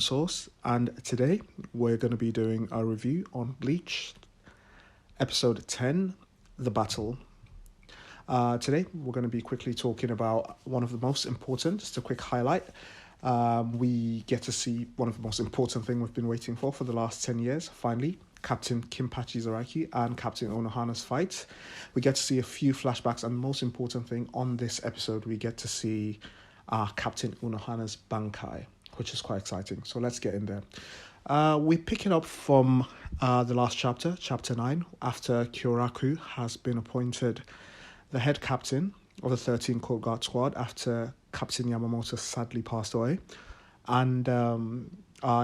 Source, and today we're going to be doing a review on Bleach Episode 10, The Battle. Today we're going to be quickly talking about one of the most important, just a quick highlight. We get to see one of the most important things we've been waiting for the last 10 years, finally. Captain Kinpachi Zaraki and Captain Unohanas fight. We get to see a few flashbacks, and the most important thing on this episode, we get to see Captain Unohanas BANKAI, which is quite exciting. So let's get in there. We pick it up from the last chapter, chapter 9, after Kyoraku has been appointed the head captain of the 13 Court Guard Squad after Captain Yamamoto sadly passed away. And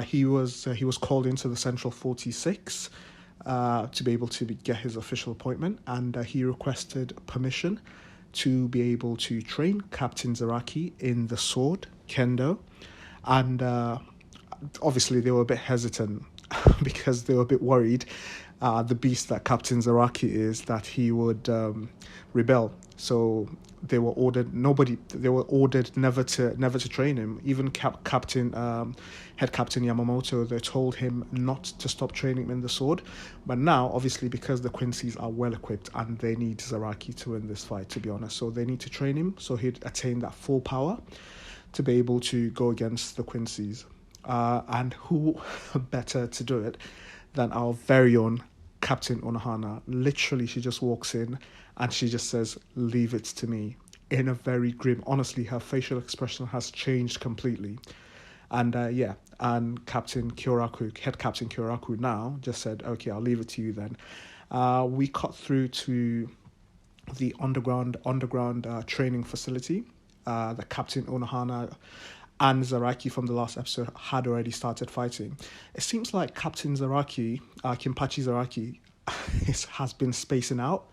he was called into the Central 46 to be able to get his official appointment, and he requested permission to be able to train Captain Zaraki in the sword, kendo. And obviously they were a bit hesitant because they were a bit worried, the beast that Captain Zaraki is, that he would rebel. So they were ordered never to train him. Even head Captain Yamamoto, they told him not to stop training him in the sword. But now, obviously, because the Quincy's are well equipped and they need Zaraki to win this fight, to be honest, so they need to train him so he'd attain that full power to be able to go against the Quincy's. And who better to do it than our very own Captain Unohana. Literally, she just walks in and she just says, "Leave it to me," in a very grim, honestly, her facial expression has changed completely. And and head Captain Kyoraku now just said, "Okay, I'll leave it to you then." We cut through to the underground training facility. The Captain Unohana and Zaraki from the last episode had already started fighting. It seems like Captain Zaraki, Kinpachi Zaraki, has been spacing out.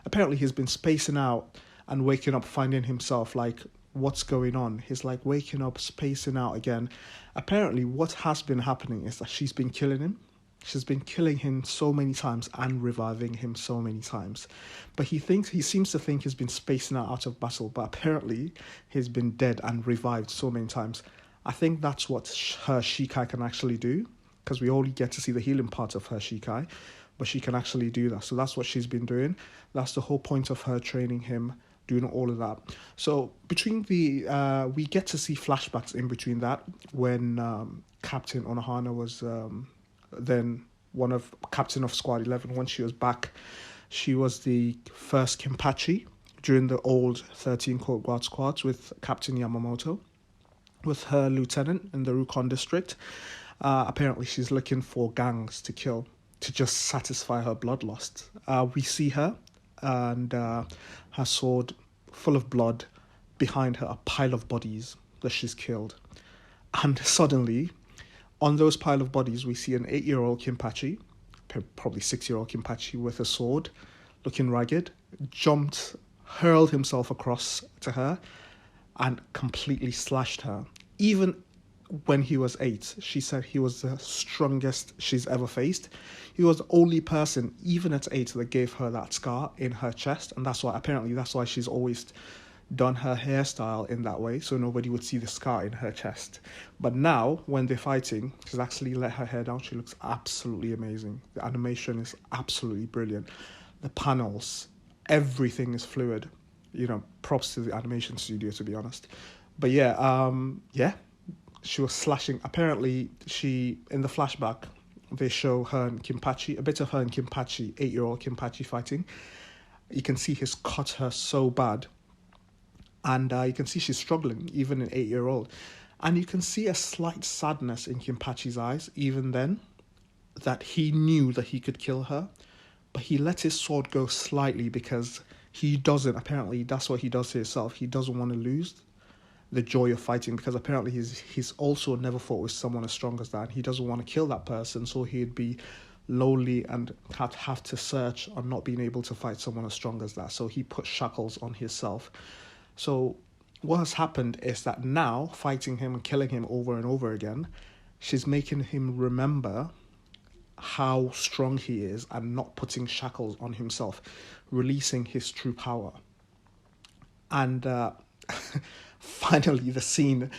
Apparently he's been spacing out and waking up, finding himself like, what's going on? He's like waking up, spacing out again. Apparently what has been happening is that she's been killing him. She's been killing him so many times and reviving him so many times. But he seems to think he's been spacing out of battle, but apparently he's been dead and revived so many times. I think that's what her Shikai can actually do, because we only get to see the healing part of her Shikai, but she can actually do that. So that's what she's been doing. That's the whole point of her training him, doing all of that. So between we get to see flashbacks in between that when Captain Unohana was then one of captain of Squad 11. When she was back, she was the first Kinpachi during the old 13 Court Guard Squads with Captain Yamamoto, with her lieutenant in the Rukon district. Apparently she's looking for gangs to kill to just satisfy her bloodlust. We see her and her sword full of blood, behind her a pile of bodies that she's killed. And suddenly, on those pile of bodies, we see an 8-year-old Kinpachi, probably 6-year-old Kinpachi with a sword, looking ragged, hurled himself across to her and completely slashed her. Even when he was 8, she said he was the strongest she's ever faced. He was the only person, even at 8, that gave her that scar in her chest, and that's why she's always done her hairstyle in that way, so nobody would see the scar in her chest. But now, when they're fighting, she's actually let her hair down. She looks absolutely amazing. The animation is absolutely brilliant. The panels, everything is fluid. Props to the animation studio, to be honest. But she was slashing. Apparently, in the flashback, they show her and Kinpachi, a bit of her and Kinpachi, 8-year-old Kinpachi fighting. You can see he's cut her so bad. And you can see she's struggling, even an 8-year-old. And you can see a slight sadness in Kinpachi's eyes, even then, that he knew that he could kill her. But he let his sword go slightly because apparently that's what he does to himself. He doesn't want to lose the joy of fighting, because apparently he's also never fought with someone as strong as that. He doesn't want to kill that person, so he'd be lonely and have to search on not being able to fight someone as strong as that. So he put shackles on himself. So what has happened is that now, fighting him and killing him over and over again, she's making him remember how strong he is and not putting shackles on himself, releasing his true power. And finally, the scene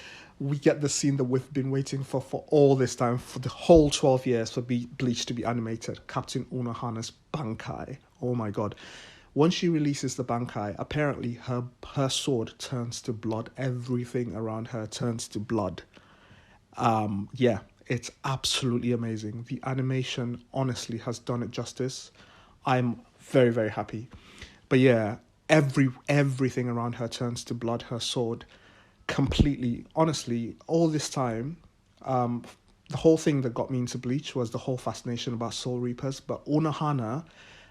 we get the scene that we've been waiting for all this time, for the whole 12 years for Bleach to be animated. Captain Unohanas Bankai. Oh my god. Once she releases the Bankai, apparently her sword turns to blood. Everything around her turns to blood. Yeah, it's absolutely amazing. The animation honestly has done it justice. I'm very, very happy. But yeah, everything around her turns to blood. Her sword completely, honestly, all this time, the whole thing that got me into Bleach was the whole fascination about Soul Reapers. But Unohana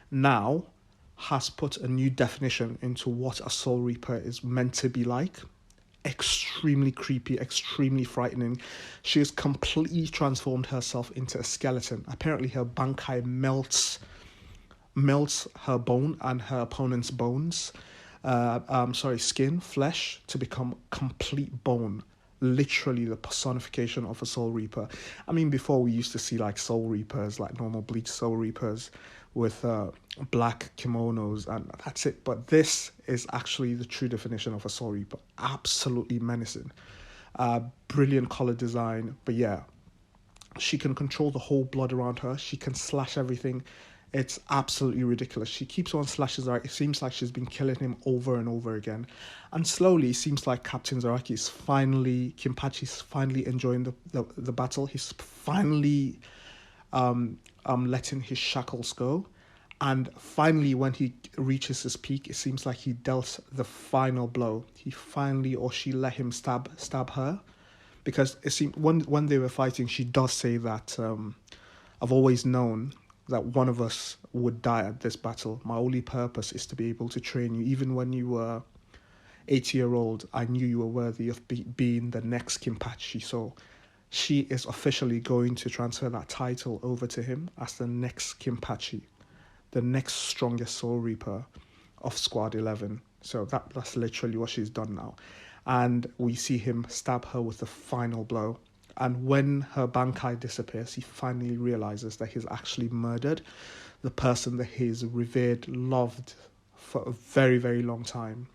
now has put a new definition into what a Soul Reaper is meant to be like. Extremely creepy, extremely frightening. She has completely transformed herself into a skeleton. Apparently her Bankai melts her bone and her opponent's bones, skin, flesh, to become complete bone. Literally the personification of a Soul Reaper. I mean, before we used to see like Soul Reapers, like normal Bleach Soul Reapers with black kimonos, and that's it. But this is actually the true definition of a Soul Reaper. Absolutely menacing. Brilliant color design. But yeah, she can control the whole blood around her. She can slash everything. It's absolutely ridiculous. She keeps on slashes. It seems like she's been killing him over and over again. And slowly, it seems like Captain Kinpachi's finally enjoying the battle. He's finally letting his shackles go. And finally, when he reaches his peak, it seems like he dealt the final blow. She let him stab her. Because it seemed when they were fighting, she does say that, I've always known that one of us would die at this battle. My only purpose is to be able to train you. Even when you were 80-year-old, I knew you were worthy of being the next Kinpachi. So she is officially going to transfer that title over to him as the next Kinpachi, the next strongest Soul Reaper of Squad 11. So that's literally what she's done now. And we see him stab her with the final blow. And when her Bankai disappears, he finally realizes that he's actually murdered the person that he's revered, loved for a very, very long time.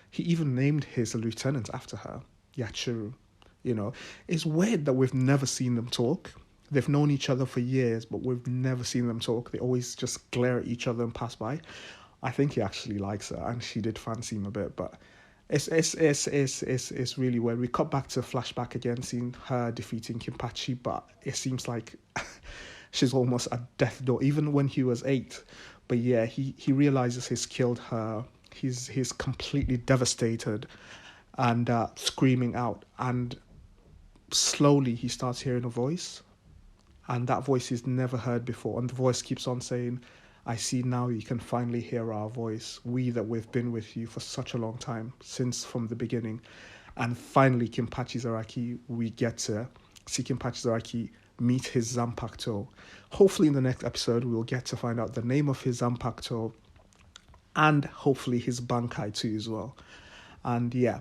He even named his lieutenant after her, Yachiro. You know, it's weird that we've never seen them talk. They've known each other for years, but we've never seen them talk. They always just glare at each other and pass by. I think he actually likes her, and she did fancy him a bit, but it's really weird. We cut back to flashback again, seeing her defeating Kinpachi, but it seems like she's almost at death door, even when he was 8. But yeah, he realizes he's killed her. He's completely devastated and screaming out. And slowly he starts hearing a voice, and that voice he's never heard before. And the voice keeps on saying, I see now you can finally hear our voice. We that we've been with you for such a long time, since from the beginning. And finally, Kinpachi Zaraki, we get to see Kinpachi Zaraki meet his Zanpakuto. Hopefully in the next episode, we'll get to find out the name of his Zanpakuto and hopefully his Bankai too as well. And yeah,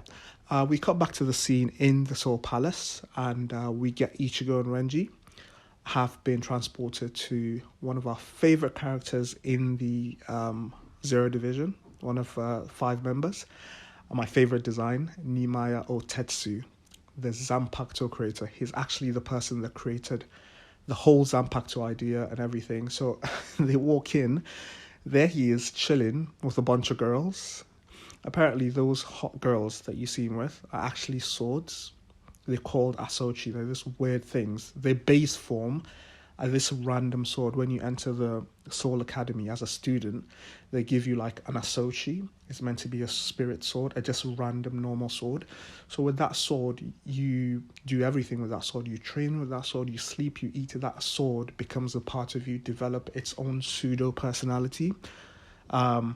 we cut back to the scene in the Soul Palace, and we get Ichigo and Renji have been transported to one of our favorite characters in the Zero Division, one of 5 members. My favorite design, Nimaya Otetsu, the Zanpakuto creator. He's actually the person that created the whole Zanpakuto idea and everything. So they walk in, there he is chilling with a bunch of girls. Apparently those hot girls that you see him with are actually swords. They're called Asochi. They're just weird things. Their base form are this random sword. When you enter the Soul Academy as a student, they give you like an Asochi. It's meant to be a spirit sword, a just random normal sword. So with that sword, you do everything with that sword. You train with that sword, you sleep, you eat. That sword becomes a part of you, develop its own pseudo-personality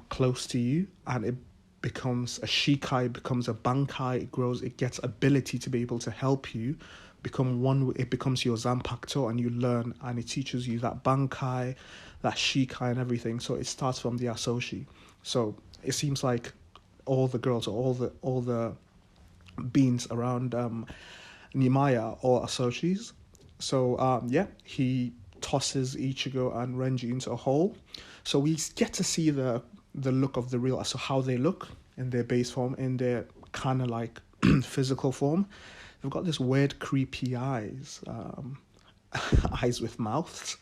close to you, and it becomes a Shikai, becomes a Bankai, it grows, it gets ability to be able to help you become one. It becomes your Zanpakuto, and you learn, and it teaches you that Bankai, that Shikai and everything. So it starts from the Asoshi. So it seems like all the girls, or all the beings around Nimaya are Asoshis. So yeah, he tosses Ichigo and Renji into a hole. So we get to see the look of the real, so how they look in their base form, in their kind of like physical form. they've got this weird, creepy eyes, eyes with mouths.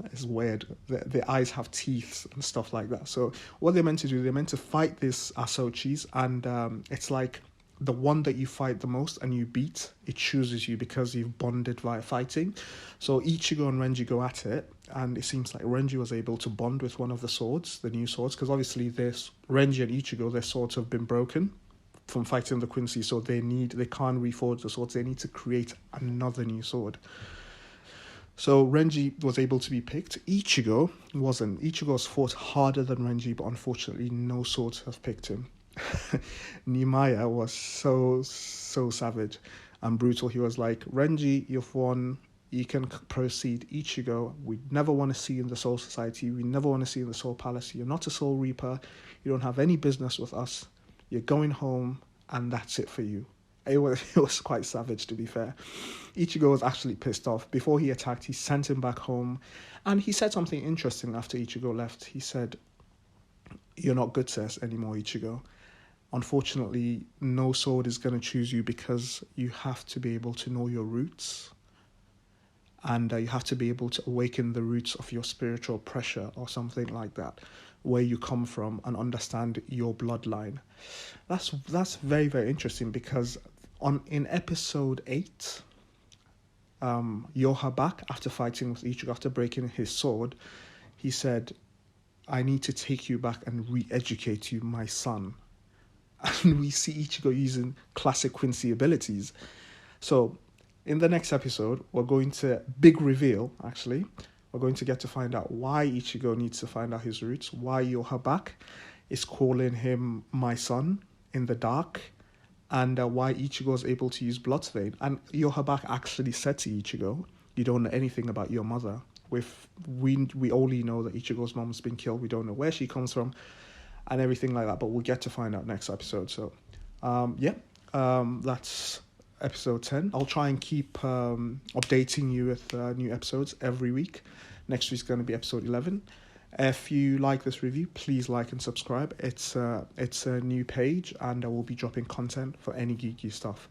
It's weird. The eyes have teeth and stuff like that. So what they're meant to do, they're meant to fight this Asochis, and it's like the one that you fight the most and you beat, it chooses you because you've bonded via fighting. So Ichigo and Renji go at it, and it seems like Renji was able to bond with one of the swords, the new swords, because obviously this Renji and Ichigo, their swords have been broken from fighting the Quincy, so they can't reforge the swords. They need to create another new sword. So Renji was able to be picked. Ichigo wasn't. Ichigo's fought harder than Renji, but unfortunately no swords have picked him. Nimaya was so savage and brutal. He was like, Renji, you've won. You can proceed. Ichigo, we never want to see you in the Soul Society. We never want to see you in the Soul Palace. You're not a Soul Reaper. You don't have any business with us. You're going home, and that's it for you. It was quite savage, to be fair. Ichigo was actually pissed off. Before he attacked, he sent him back home. And he said something interesting after Ichigo left. He said, you're not good to us anymore, Ichigo. Unfortunately, no sword is going to choose you because you have to be able to know your roots. And you have to be able to awaken the roots of your spiritual pressure or something like that, where you come from, and understand your bloodline. That's very, very interesting, because in episode 8, Yohabak, after fighting with Ichigo, after breaking his sword, he said, I need to take you back and re-educate you, my son. And we see Ichigo using classic Quincy abilities. So in the next episode, we're going to, big reveal actually, we're going to get to find out why Ichigo needs to find out his roots, why Yohabak is calling him my son in the dark, and why Ichigo is able to use Bloodstain. And Yohabak actually said to Ichigo, you don't know anything about your mother. We only know that Ichigo's mom's been killed. We don't know where she comes from and everything like that, but we'll get to find out next episode. So that's episode 10. I'll try and keep updating you with new episodes every week. Next week's going to be episode 11. If you like this review, please like and subscribe. It's a new page, and I will be dropping content for any geeky stuff.